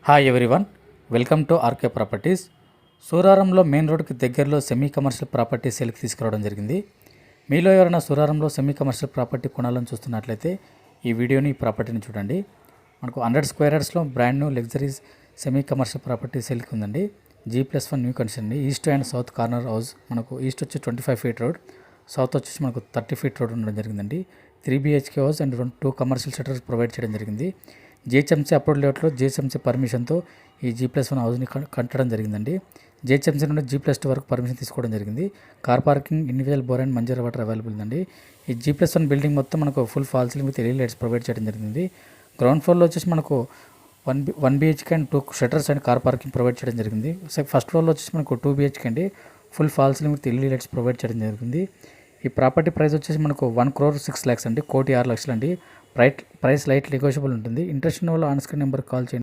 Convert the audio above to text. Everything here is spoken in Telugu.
Hi everyone, welcome to RK properties. సూరారంలో మెయిన్ రోడ్కి దగ్గరలో సెమీ కమర్షియల్ ప్రాపర్టీ సేల్కి తీసుకురావడం జరిగింది. మీలో ఎవరైనా సూరారంలో సెమీ కమర్షియల్ ప్రాపర్టీ కొనాలని చూస్తున్నట్లయితే ఈ వీడియోని, ఈ ప్రాపర్టీని చూడండి. మనకు 100 స్క్వేర్ యార్డ్స్లో brand new luxuries semi commercial property సేల్కి ఉందండి. G+1 న్యూ కండిషన్ అండి. East and south corner house. మనకు ఈస్ట్ వచ్చి 25 ఫీట్ రోడ్, సౌత్ వచ్చేసి మనకు 30 ఫీట్ రోడ్ ఉండడం జరిగిందండి. 3 BHK house and 2 commercial shutters provide చేయడం జరిగింది. GHMC అప్రూవ్డ్ లేఅవుట్లో GHMC పర్మిషన్తో ఈ G+1 హౌస్ని కట్టడం జరిగిందండి. GHMC నుండి G+2 వరకు పర్మిషన్ తీసుకోవడం జరిగింది. Car parking, individual bore and Manjeera water available ఉందండి. ఈ G+1 బిల్డింగ్ మొత్తం మనకు full fall ceiling with LED lights provide చేయడం జరిగింది. గ్రౌండ్ ఫ్లోర్లో వచ్చేసి మనకు 1 BHK and 2 shutters and car parking provide చేయడం జరిగింది. ఫస్ట్ ఫ్లోర్లో వచ్చేసి మనకు 2 BHK అండి, full fall ceiling with LED lights provide చేయడం జరిగింది. ఈ ప్రాపర్టీ ప్రైస్ వచ్చేసి మనకు 1,06,00,000 అండి, 1,06,00,000 అండి. ప్రైస్ లైట్ నెగోషియబుల్ ఉంటుంది. ఇంట్రెస్ట్ ఉన్న వాళ్ళు ఆన్ స్క్రీన్ నెంబర్ కాల్ చేయండి.